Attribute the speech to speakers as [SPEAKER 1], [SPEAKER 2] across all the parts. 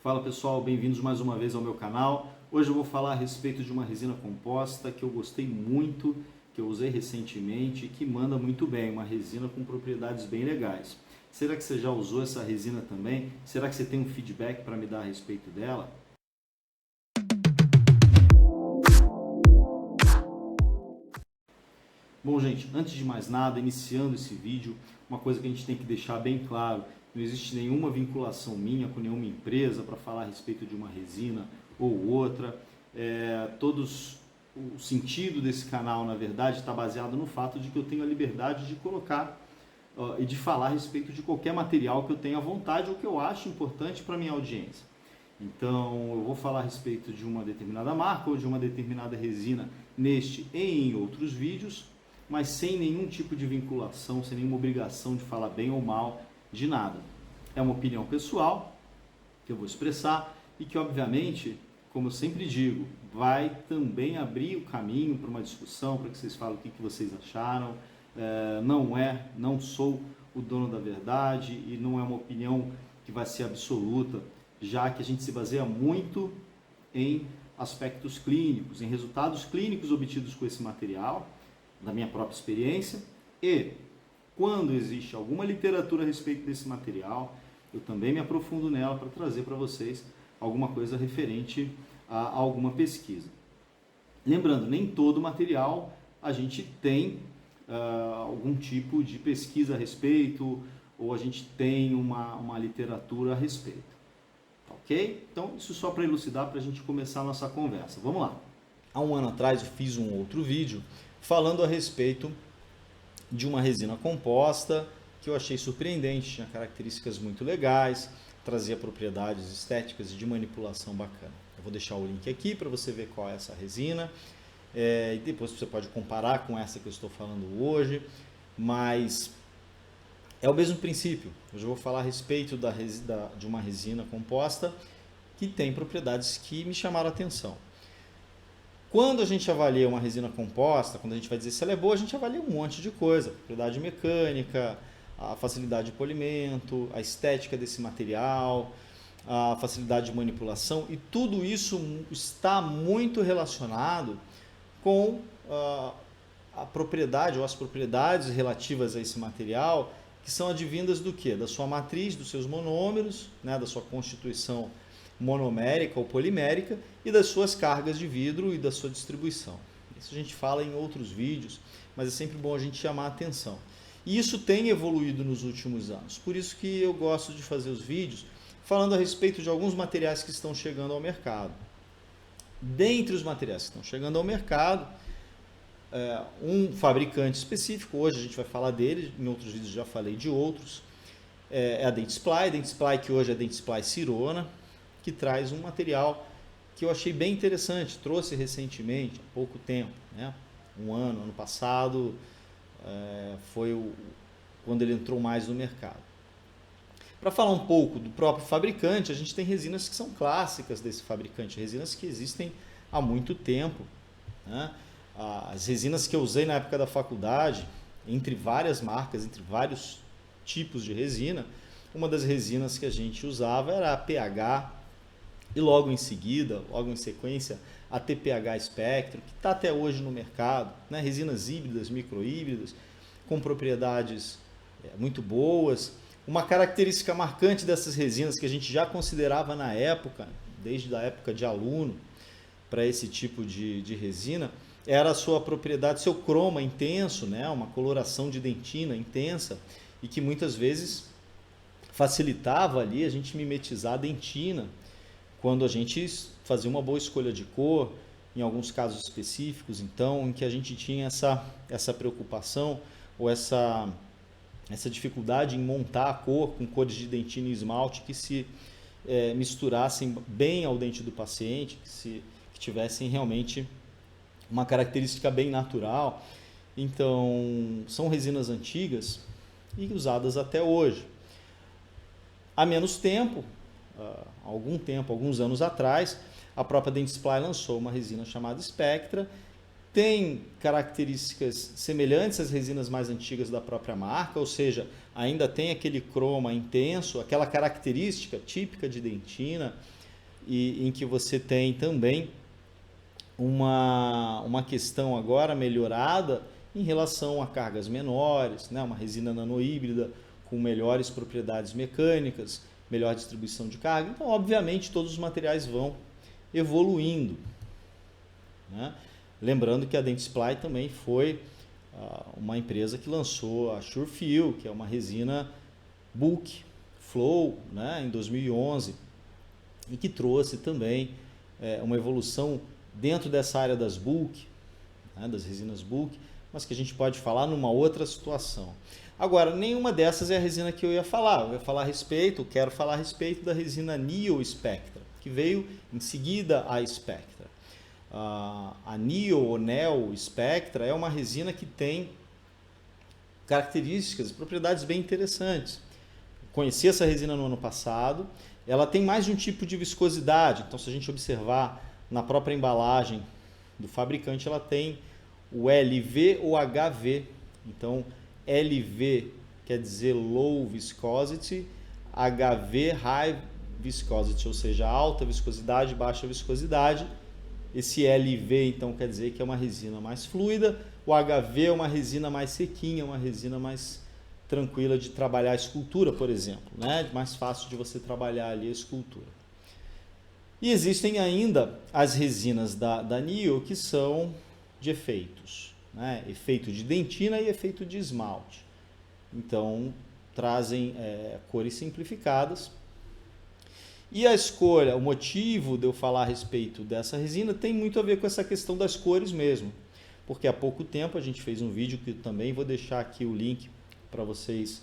[SPEAKER 1] Fala pessoal, bem-vindos mais uma vez ao meu canal. Hoje eu vou falar a respeito de uma resina composta que eu gostei muito, que eu usei recentemente e que manda muito bem, uma resina com propriedades bem legais. Será que você já usou essa resina também? Será que você tem um feedback para me dar a respeito dela? Bom, gente, antes de mais nada, iniciando esse vídeo, uma coisa que a gente tem que deixar bem claro: não existe nenhuma vinculação minha com nenhuma empresa para falar a respeito de uma resina ou outra. O sentido desse canal, na verdade, está baseado no fato de que eu tenho a liberdade de colocar e de falar a respeito de qualquer material que eu tenha vontade ou que eu acho importante para a minha audiência. Então, eu vou falar a respeito de uma determinada marca ou de uma determinada resina neste e em outros vídeos, mas sem nenhum tipo de vinculação, sem nenhuma obrigação de falar bem ou mal de nada. É uma opinião pessoal que eu vou expressar e que, obviamente, como eu sempre digo, vai também abrir o caminho para uma discussão, para que vocês falem o que vocês acharam. Não sou o dono da verdade e não é uma opinião que vai ser absoluta, já que a gente se baseia muito em aspectos clínicos, em resultados clínicos obtidos com esse material, da minha própria experiência, e quando existe alguma literatura a respeito desse material, eu também me aprofundo nela para trazer para vocês alguma coisa referente a alguma pesquisa. Lembrando, nem todo material a gente tem algum tipo de pesquisa a respeito, ou a gente tem uma literatura a respeito. Ok? Então, isso só para elucidar, para a gente começar a nossa conversa. Vamos lá. Há um ano atrás eu fiz um outro vídeo falando a respeito de uma resina composta que eu achei surpreendente, tinha características muito legais, trazia propriedades estéticas e de manipulação bacana. Eu vou deixar o link aqui para você ver qual é essa resina, e depois você pode comparar com essa que eu estou falando hoje, mas é o mesmo princípio. Hoje eu vou falar a respeito de uma resina composta que tem propriedades que me chamaram a atenção. Quando a gente avalia uma resina composta, quando a gente vai dizer se ela é boa, a gente avalia um monte de coisa. Propriedade mecânica, a facilidade de polimento, a estética desse material, a facilidade de manipulação, e tudo isso está muito relacionado com a propriedade ou as propriedades relativas a esse material, que são advindas do quê? Da sua matriz, dos seus monômeros, né, da sua constituição monomérica ou polimérica e das suas cargas de vidro e da sua distribuição. Isso a gente fala em outros vídeos, mas é sempre bom a gente chamar a atenção. E isso tem evoluído nos últimos anos, por isso que eu gosto de fazer os vídeos falando a respeito de alguns materiais que estão chegando ao mercado. Dentre os materiais que estão chegando ao mercado, um fabricante específico, hoje a gente vai falar dele, em outros vídeos já falei de outros, é a Dentsply, que hoje é Dentsply Sirona, que traz um material que eu achei bem interessante, trouxe recentemente, há pouco tempo, né? Ano passado, foi quando ele entrou mais no mercado. Para falar um pouco do próprio fabricante, a gente tem resinas que são clássicas desse fabricante, resinas que existem há muito tempo, né? As resinas que eu usei na época da faculdade, entre várias marcas, entre vários tipos de resina, uma das resinas que a gente usava era a PH, e logo em seguida, logo em sequência, a TPH Spectro, que está até hoje no mercado, né? Resinas híbridas, microhíbridas, com propriedades muito boas. Uma característica marcante dessas resinas que a gente já considerava na época, desde a época de aluno, para esse tipo de resina, era a sua propriedade, seu croma intenso, né? Uma coloração de dentina intensa, e que muitas vezes facilitava ali a gente mimetizar a dentina, quando a gente fazia uma boa escolha de cor, em alguns casos específicos, então, em que a gente tinha essa preocupação ou essa dificuldade em montar a cor com cores de dentina e esmalte que se misturassem bem ao dente do paciente, que tivessem realmente uma característica bem natural. Então, são resinas antigas e usadas até hoje. Há menos tempo, alguns anos atrás, a própria Dentsply lançou uma resina chamada Spectra, tem características semelhantes às resinas mais antigas da própria marca, ou seja, ainda tem aquele croma intenso, aquela característica típica de dentina, e em que você tem também uma questão agora melhorada em relação a cargas menores, né? Uma resina nanohíbrida com melhores propriedades mecânicas, melhor distribuição de carga. Então, obviamente, todos os materiais vão evoluindo, né? Lembrando que a Dentsply também foi uma empresa que lançou a Surefil, que é uma resina bulk flow, né, em 2011, e que trouxe também uma evolução dentro dessa área das bulk, né, das resinas bulk, mas que a gente pode falar numa outra situação. Agora, nenhuma dessas é a resina que eu ia falar. Eu ia falar a respeito, quero falar a respeito da resina Neo Spectra, que veio em seguida a Spectra. A Neo ou Neo Spectra é uma resina que tem características, propriedades bem interessantes. Conheci essa resina no ano passado. Ela tem mais de um tipo de viscosidade. Então, se a gente observar na própria embalagem do fabricante, ela tem o LV ou HV. Então, LV quer dizer Low Viscosity, HV High Viscosity, ou seja, alta viscosidade, baixa viscosidade. Esse LV, então, quer dizer que é uma resina mais fluida. O HV é uma resina mais sequinha, uma resina mais tranquila de trabalhar a escultura, por exemplo, né? Mais fácil de você trabalhar ali a escultura. E existem ainda as resinas da Neo, que são de efeitos, né? Efeito de dentina e efeito de esmalte. Então, trazem cores simplificadas. E a escolha, o motivo de eu falar a respeito dessa resina tem muito a ver com essa questão das cores mesmo. Porque há pouco tempo a gente fez um vídeo que eu também vou deixar aqui o link para vocês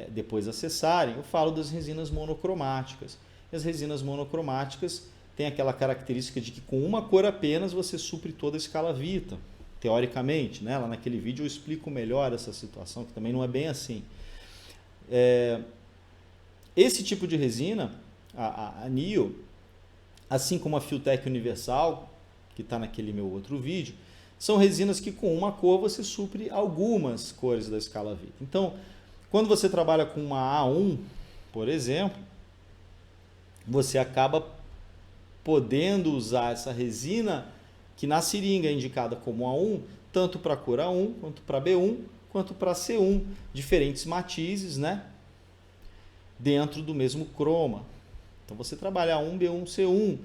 [SPEAKER 1] depois acessarem. Eu falo das resinas monocromáticas. E as resinas monocromáticas têm aquela característica de que com uma cor apenas você supre toda a escala Vita, teoricamente, né? Lá naquele vídeo eu explico melhor essa situação, que também não é bem assim. Esse tipo de resina, a Neo, assim como a Filtech Universal, que está naquele meu outro vídeo, são resinas que com uma cor você supre algumas cores da escala Vita. Então, quando você trabalha com uma A1, por exemplo, você acaba podendo usar essa resina que na seringa é indicada como A1, tanto para a cor A1, quanto para B1, quanto para C1, diferentes matizes, né? Dentro do mesmo croma. Então você trabalha A1, B1, C1,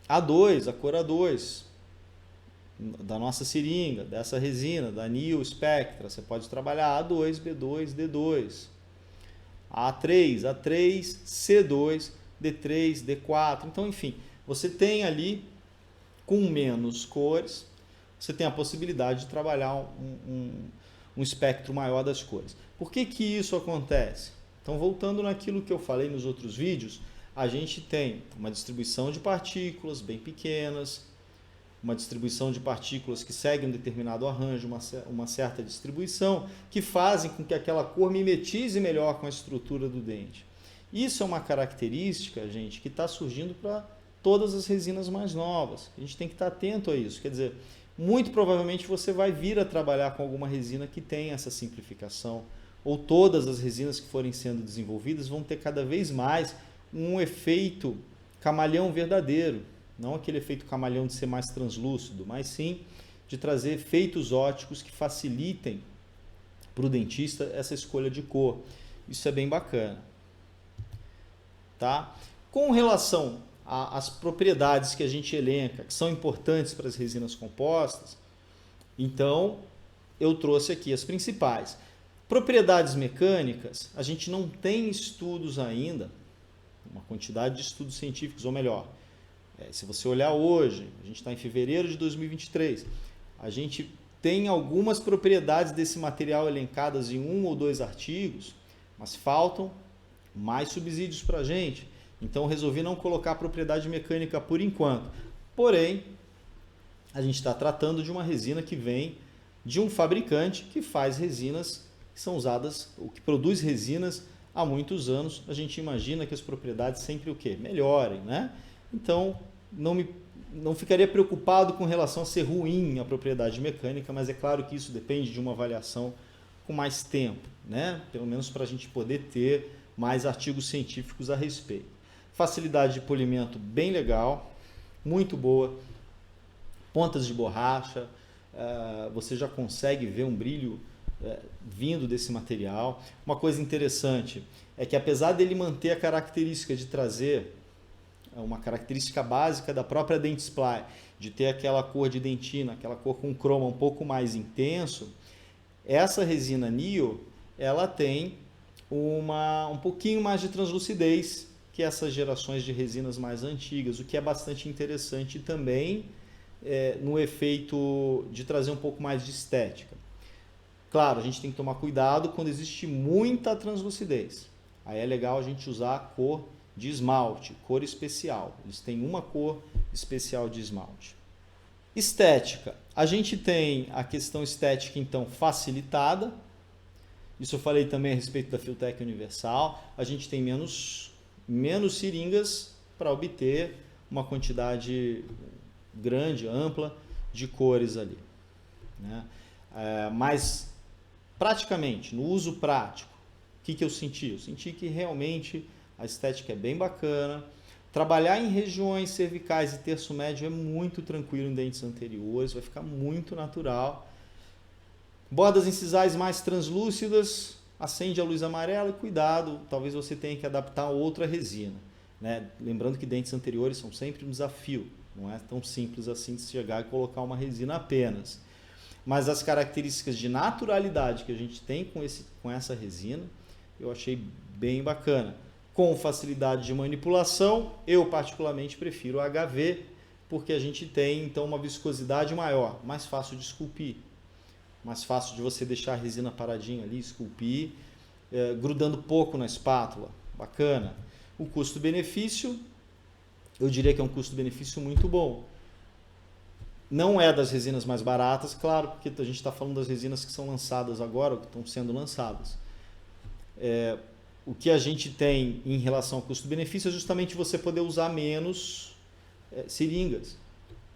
[SPEAKER 1] A2, a cor A2, da nossa seringa, dessa resina, da Neo Spectra, você pode trabalhar A2, B2, D2, A3, C2, D3, D4, então enfim, você tem ali com menos cores, você tem a possibilidade de trabalhar um espectro maior das cores. Por que que isso acontece? Então, voltando naquilo que eu falei nos outros vídeos, a gente tem uma distribuição de partículas bem pequenas, uma distribuição de partículas que seguem um determinado arranjo, uma certa distribuição, que fazem com que aquela cor mimetize melhor com a estrutura do dente. Isso é uma característica, gente, que está surgindo para todas as resinas mais novas. A gente tem que estar atento a isso. Quer dizer, muito provavelmente você vai vir a trabalhar com alguma resina que tem essa simplificação, ou todas as resinas que forem sendo desenvolvidas vão ter cada vez mais um efeito camaleão verdadeiro. Não aquele efeito camaleão de ser mais translúcido, mas sim de trazer efeitos óticos que facilitem para o dentista essa escolha de cor. Isso é bem bacana. Tá? Com relação às propriedades que a gente elenca, que são importantes para as resinas compostas, então eu trouxe aqui as principais. Propriedades mecânicas, a gente não tem estudos ainda, uma quantidade de estudos científicos, ou melhor, se você olhar hoje, a gente está em fevereiro de 2023, a gente tem algumas propriedades desse material elencadas em 1 ou 2 artigos, mas faltam mais subsídios para a gente. Então, resolvi não colocar propriedade mecânica por enquanto. Porém, a gente está tratando de uma resina que vem de um fabricante que faz resinas que são usadas, ou que produz resinas há muitos anos. A gente imagina que as propriedades sempre o quê? Melhorem, né? Então, não me não ficaria preocupado com relação a ser ruim a propriedade mecânica, mas é claro que isso depende de uma avaliação com mais tempo, né? Pelo menos para a gente poder ter mais artigos científicos a respeito. Facilidade de polimento bem legal, muito boa. Pontas de borracha, você já consegue ver um brilho vindo desse material. Uma coisa interessante é que apesar dele manter a característica de trazer uma característica básica da própria Dentsply, de ter aquela cor de dentina, aquela cor com croma um pouco mais intenso, essa resina Neo, ela tem um pouquinho mais de translucidez que essas gerações de resinas mais antigas, o que é bastante interessante também no efeito de trazer um pouco mais de estética. Claro, a gente tem que tomar cuidado quando existe muita translucidez. Aí é legal a gente usar a cor de esmalte, cor especial. Eles têm uma cor especial de esmalte. Estética. A gente tem a questão estética, então, facilitada. Isso eu falei também a respeito da Filtek Universal. A gente tem menos seringas para obter uma quantidade grande, ampla de cores ali, né? Mas, praticamente, no uso prático, o que eu senti? Eu senti que realmente a estética é bem bacana. Trabalhar em regiões cervicais e terço médio é muito tranquilo em dentes anteriores, vai ficar muito natural. Bordas incisais mais translúcidas, acende a luz amarela e cuidado, talvez você tenha que adaptar a outra resina, né? Lembrando que dentes anteriores são sempre um desafio, não é tão simples assim de chegar e colocar uma resina apenas. Mas as características de naturalidade que a gente tem com essa resina, eu achei bem bacana. Com facilidade de manipulação, eu particularmente prefiro a HV, porque a gente tem então uma viscosidade maior, mais fácil de esculpir, mais fácil de você deixar a resina paradinha ali, esculpir, grudando pouco na espátula, bacana. O custo-benefício, eu diria que é um custo-benefício muito bom. Não é das resinas mais baratas, claro, porque a gente está falando das resinas que são lançadas agora, que estão sendo lançadas. O que a gente tem em relação ao custo-benefício é justamente você poder usar menos seringas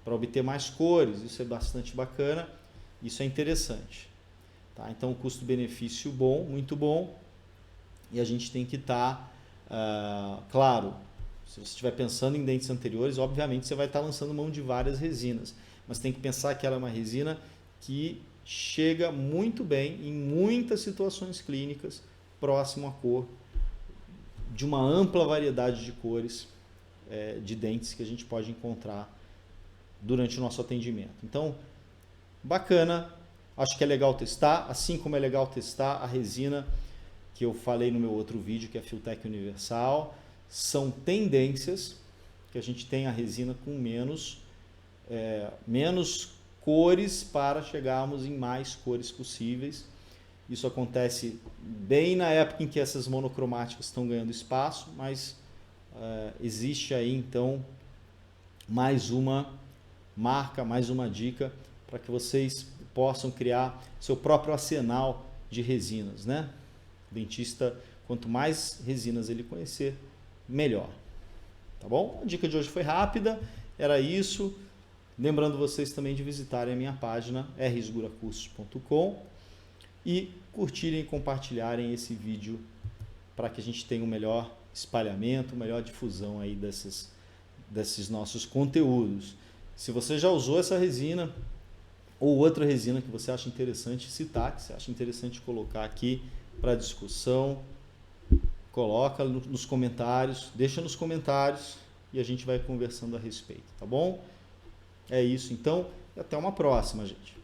[SPEAKER 1] para obter mais cores. Isso é bastante bacana, isso é interessante. Tá? Então, o custo-benefício bom, muito bom. E a gente tem que estar, claro, se você estiver pensando em dentes anteriores, obviamente você vai estar lançando mão de várias resinas. Mas tem que pensar que ela é uma resina que chega muito bem em muitas situações clínicas, próximo à cor, de uma ampla variedade de cores de dentes que a gente pode encontrar durante o nosso atendimento. Então, bacana, acho que é legal testar, assim como é legal testar a resina que eu falei no meu outro vídeo, que é a Filtek Universal. São tendências que a gente tem a resina com menos cores para chegarmos em mais cores possíveis. Isso acontece bem na época em que essas monocromáticas estão ganhando espaço, mas existe aí então mais uma marca, mais uma dica para que vocês possam criar seu próprio arsenal de resinas, né? O dentista, quanto mais resinas ele conhecer, melhor. Tá bom? A dica de hoje foi rápida, era isso. Lembrando vocês também de visitarem a minha página rsguracursos.com e curtirem e compartilharem esse vídeo para que a gente tenha um melhor espalhamento, melhor difusão aí desses nossos conteúdos. Se você já usou essa resina ou outra resina que você acha interessante citar, que você acha interessante colocar aqui para discussão, coloca nos comentários, deixa nos comentários e a gente vai conversando a respeito, tá bom? É isso então, e até uma próxima, gente.